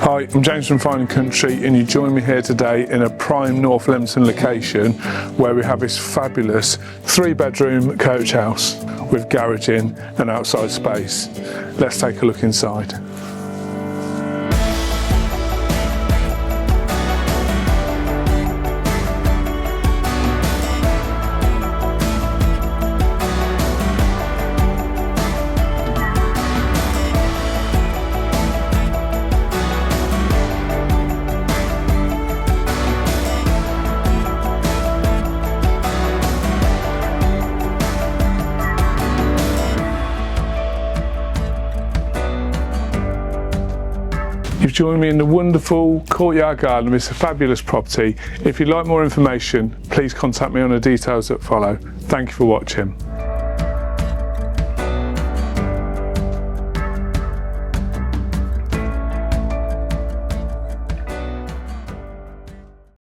Hi, I'm James from Fine & Country, and you join me here today in a prime North Leamington location where we have this fabulous 3-bedroom coach house with garage in and outside space. Let's take a look inside. You've joined me in the wonderful courtyard garden of this fabulous property. If you'd like more information, please contact me on the details that follow. Thank you for watching.